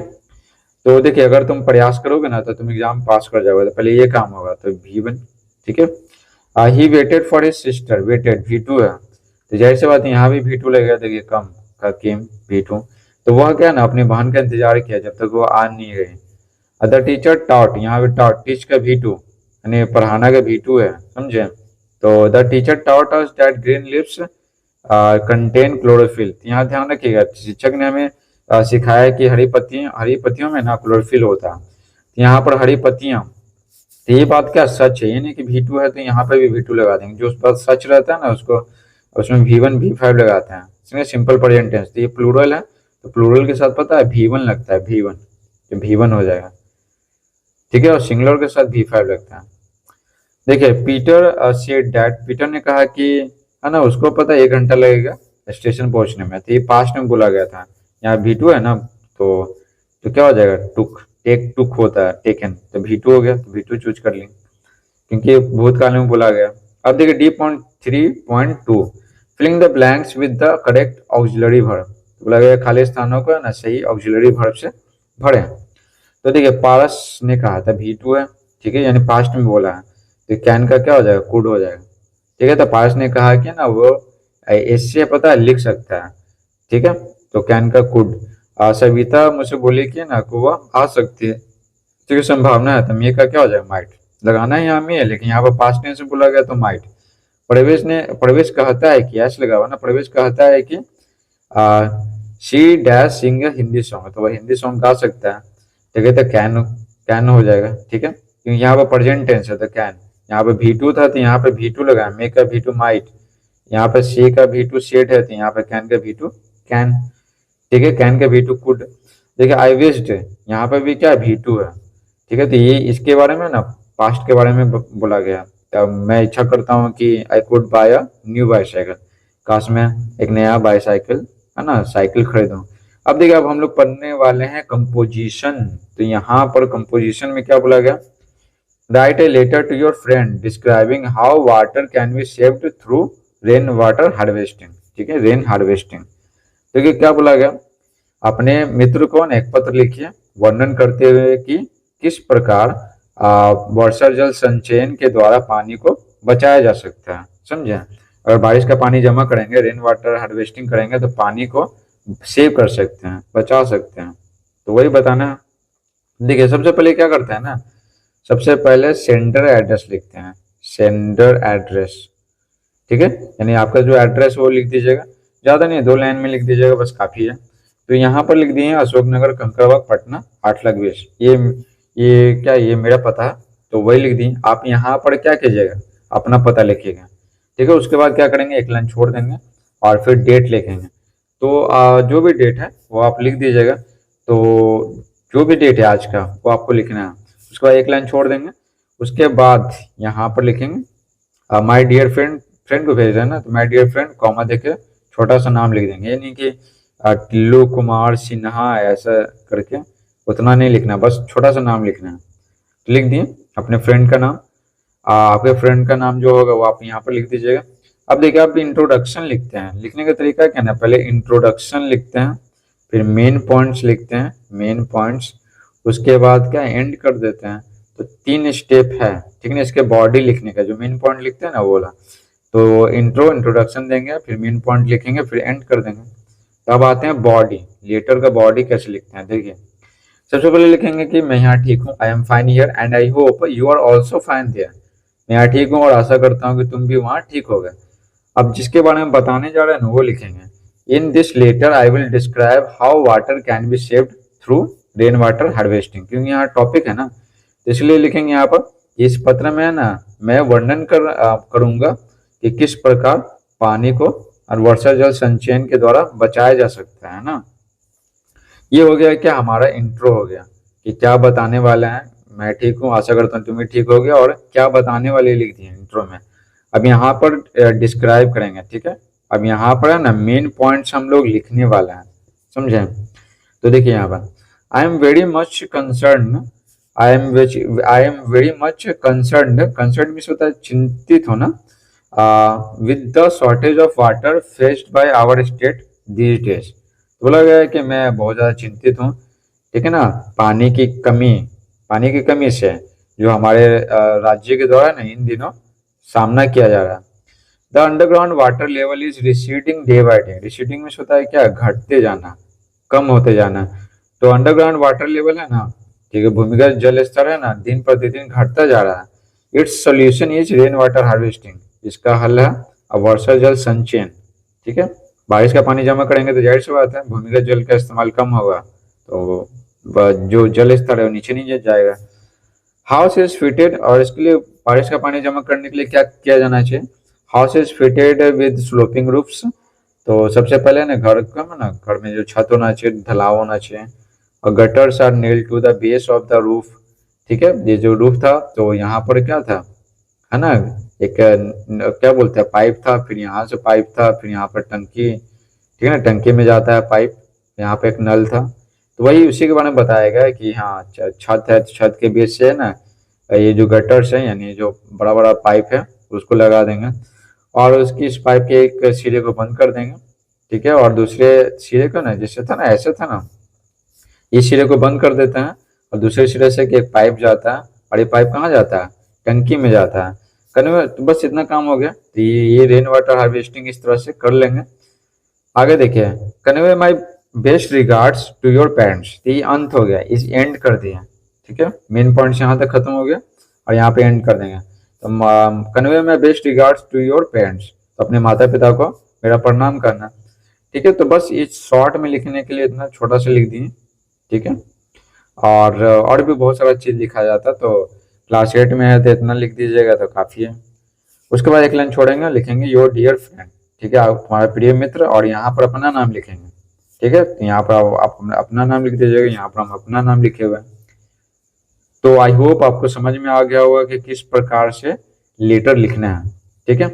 तो देखिए अगर तुम प्रयास करोगे ना तो तुम एग्जाम पास कर जाओगे, तो पहले ये काम होगा, तो V1, ठीक है। He waited for his sister, waited V2 है, तो जाहिर सी बात है यहाँ भी V2 लगेगा, देखिए कम का केम V2, तो वह क्या ना अपनी बहन का इंतजार किया जब तक वो आ नहीं गई। अदर टीचर टॉट, यहाँ पे टॉट टीच का V2, यानी पढ़ाना का V2 है, समझे। तो the teacher taught us that green lips contain chlorophyll, यहाँ ध्यान रखिएगा, शिक्षक ने हमें सिखाया कि हरी पत्तियों में ना क्लोरोफिल होता है, तो यहाँ पर हरी पत्तियां, तो ये बात क्या सच है, ये नहीं कि V2 है तो यहाँ पे भी V2 लगा देंगे, जो उस पर सच रहता है ना उसको उसमें V1 V5 लगाते हैं, इसमें सिंपल प्रेजेंट टेंस, तो ये प्लूरल है, तो प्लूरल के साथ पता है V1 लगता है, V1, तो V1 हो जाएगा, ठीक है। और सिंगुलर के साथ V5 लगता है। देखिए पीटर सेड दैट, पीटर ने कहा कि है ना उसको पता है 1 घंटा लगेगा स्टेशन पहुंचने में, तो ये पास्ट में बोला गया था, यहाँ V2 है ना, तो क्या हो जाएगा टुक, टेक टुक होता है टेकन, तो V2 हो गया, तो V2 चूज कर लें क्योंकि भूतकाल में बोला गया। अब देखिए D.3.2, filling the blanks with the correct auxiliary verb, बोला गया खाली स्थानों को ना सही ऑक्सिलरी वर्ब से भरें। तो देखिए पारस ने कहा था V2 है, ठीक है, यानी पास्ट में बोला है, तो कैन का क्या हो जाएगा, कुड हो जाएगा, ठीक है। तो पारस ने कहा कि ना वो इससे पता है लिख सकता है, ठीक है, तो कैन का कुड। सविता मुझसे बोली कि ना कि वो आ सकती है, ठीक है, संभावना है, तो मे का क्या हो जाएगा, माइट। लगाना है यहाँ में है, लेकिन यहाँ पर पास्ट टेंस में बोला गया तो माइट। प्रवेश कहता है कि ऐसे लगा हुआ ना, प्रवेश कहता है कि she dash sing Hindi song, तो वह हिंदी सॉन्ग गा सकता है, ठीक है, तो कैन कैन हो जाएगा, ठीक है, क्योंकि यहाँ पे प्रेजेंट टेंस है तो कैन। यहाँ पे V2 था तो यहाँ पे V2 लगा, मे का V2 माइट, यहाँ पे सी का V2 सेट है तो यहाँ पे कैन का V2 कैन, ठीक है, कैन का V2 कुड। देखिए आई विश्ड, यहाँ पे भी क्या V2 है, ठीक है, तो ये इसके बारे में ना पास्ट के बारे में बोला गया। तो मैं इच्छा करता हूँ कि I could bye a new bicycle, काश मैं एक नया बाईसाइकिल, है ना, साइकिल खरीदूं। अब देखिए अब हम लोग पढ़ने वाले हैं कंपोजिशन। तो यहाँ पर कंपोजिशन में क्या बोला गया, write a letter to your friend describing how water can be saved through rain water harvesting, ठीक है, रेन हार्वेस्टिंग। देखिए क्या बोला गया, अपने मित्र को एक पत्र लिखिए वर्णन करते हुए कि किस प्रकार वर्षा जल संचयन के द्वारा पानी को बचाया जा सकता है, समझे। अगर बारिश का पानी जमा करेंगे, रेन वाटर हार्वेस्टिंग करेंगे, तो पानी को सेव कर सकते हैं, बचा सकते हैं, तो वही बताना है। देखिए सबसे पहले क्या करते हैं ना, सबसे पहले सेंडर एड्रेस लिखते हैं, सेंडर एड्रेस, ठीक है, यानी आपका जो एड्रेस वो लिख दीजिएगा, ज्यादा नहीं, 2 लाइन में लिख दीजिएगा, बस काफी है। तो यहाँ पर लिख दिए हैं अशोकनगर कंकड़बाग पटना 8,20,000, ये क्या, ये मेरा पता है, तो वही लिख दिए। आप यहाँ पर क्या कीजिएगा, अपना पता लिखिएगा, ठीक है। उसके बाद क्या करेंगे, एक लाइन छोड़ देंगे और फिर डेट लिखेंगे। तो जो भी डेट है वो आप लिख दीजिएगा, तो जो भी डेट है आज का वो आपको लिखना है। उसके बाद एक लाइन छोड़ देंगे, उसके बाद यहाँ पर लिखेंगे माय डियर फ्रेंड, फ्रेंड को भेज रहे हैं ना, तो माय डियर फ्रेंड कॉमा देके छोटा सा नाम लिख देंगे, यानी कि टिल्लू कुमार सिन्हा ऐसा करके, उतना नहीं लिखना, बस छोटा सा नाम लिखना है। तो लिख दिए अपने फ्रेंड का नाम, आपके फ्रेंड का नाम जो होगा वो आप यहाँ पर लिख दीजिएगा। अब देखिए आप इंट्रोडक्शन लिखते हैं, लिखने का तरीका क्या है, पहले इंट्रोडक्शन लिखते हैं, फिर मेन पॉइंट्स लिखते हैं, मेन पॉइंट्स, उसके बाद क्या एंड कर देते हैं। तो 3 स्टेप है, ठीक है ना, इसके बॉडी लिखने का, जो मेन पॉइंट लिखते हैं ना वो वाला। तो इंट्रोडक्शन देंगे, फिर मेन पॉइंट लिखेंगे, फिर एंड कर देंगे। तब आते हैं बॉडी, लेटर का बॉडी कैसे लिखते हैं, देखिए सबसे पहले लिखेंगे कि मैं यहाँ ठीक हूँ, I am fine here and I hope you are also fine there, मैं यहाँ ठीक हूँ और आशा करता हूँ कि तुम भी वहाँ ठीक हो गए। अब जिसके बारे में बताने जा रहे हैं ना वो लिखेंगे, in this letter I will describe how water can be saved through rain water harvesting, क्योंकि यहाँ टॉपिक है ना, तो इसलिए लिखेंगे यहाँ पर, इस पत्र में ना मैं वर्णन करूंगा कि किस प्रकार पानी को और वर्षा जल संचयन के द्वारा बचाया जा सकता है ना। ये हो गया क्या, हमारा इंट्रो हो गया कि क्या बताने वाला है, मैं ठीक हूँ आशा करता हूँ तुम भी ठीक हो गया, और क्या बताने वाले लिख दिए इंट्रो में। अब यहाँ पर डिस्क्राइब करेंगे, ठीक है। अब यहाँ पर है ना मेन पॉइंट्स हम लोग लिखने वाला है, समझे। तो देखिए यहाँ पर I am very much concern, I am very much concern, concern means होता है चिंतित होना, with the shortage of water faced by our state these days, बोला गया है कि मैं बहुत ज़्यादा चिंतित हूँ, ठीक है ना, पानी की कमी, पानी की कमी से जो हमारे राज्य के द्वारा ना इन दिनों सामना किया जा रहा है। The underground water level is receding day by day, receding में होता है क्या, घटते जाना, कम होते जाना। तो अंडरग्राउंड वाटर लेवल है ना, ठीक है, भूमिगत जल स्तर है ना, दिन प्रतिदिन घटता जा रहा है। Its solution is rain water harvesting, इसका हल है वर्षा जल संचयन, ठीक है। बारिश का पानी जमा करेंगे तो जाहिर सी बात है भूमिगत जल का इस्तेमाल कम होगा, तो जो जल स्तर है वो नीचे नहीं जाएगा। हाउस इज फिटेड, और इसके लिए बारिश का पानी जमा करने के लिए क्या किया जाना चाहिए, house is fitted with sloping roofs, तो सबसे पहले ना घर का ना, घर में जो छत होना चाहिए ढलाव होना चाहिए, और gutters are nailed to the base of the roof, ठीक है। ये जो रूफ था तो यहाँ पर क्या था, है ना, एक क्या बोलते हैं पाइप था, फिर यहाँ से पाइप था, फिर यहाँ पर टंकी, ठीक है ना, टंकी में जाता है पाइप, यहाँ पे एक नल था। तो वही उसी के बारे में बताया गया कि हाँ छत है, तो छत के बीच से है ना ये जो गटर्स है, यानी जो बड़ा बड़ा पाइप है उसको लगा देंगे, और उसकी इस पाइप के एक सिरे को बंद कर देंगे, ठीक है, और दूसरे सिरे को ना, जैसे था ना ऐसे था ना, इस सिरे को बंद कर देते हैं, और दूसरे सिरे से कि एक पाइप जाता है, और ये पाइप कहाँ जाता है, टंकी में जाता है। कन्वे तो बस इतना काम हो गया। तो ये रेन वाटर हार्वेस्टिंग इस तरह से कर लेंगे। आगे देखिए, convey my best regards to your parents. तो ये अंत हो गया, इस एंड कर दिया। ठीक है, मेन पॉइंट यहाँ तक खत्म हो गया और यहाँ पे एंड कर देंगे। तो convey my best regards to your parents, तो अपने माता पिता को मेरा प्रणाम करना। ठीक है, तो बस इस शॉर्ट में लिखने के लिए इतना छोटा सा लिख दिए। ठीक है, और भी बहुत सारा चीज लिखा जाता, तो क्लास 8 में है तो इतना लिख दीजिएगा तो काफी है। उसके बाद एक लाइन छोड़ेंगे, लिखेंगे योर डियर फ्रेंड। ठीक है, आप हमारे प्रिय मित्र, और यहाँ पर अपना नाम लिखेंगे। ठीक है, तो यहाँ पर आप अपना नाम लिख दीजिएगा, यहाँ पर हम अपना नाम लिखे हुए हैं। तो आई होप आपको समझ में आ गया होगा कि किस प्रकार से लेटर लिखना है। ठीक है,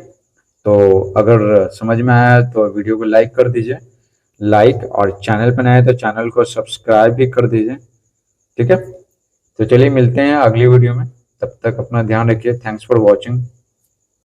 तो अगर समझ में आया तो वीडियो को लाइक कर दीजिए, लाइक, और चैनल पर नए हैं तो चैनल को सब्सक्राइब भी कर दीजिए। ठीक है, तो चलिए मिलते हैं अगली वीडियो में। तब तक अपना ध्यान रखिए। Thanks for watching.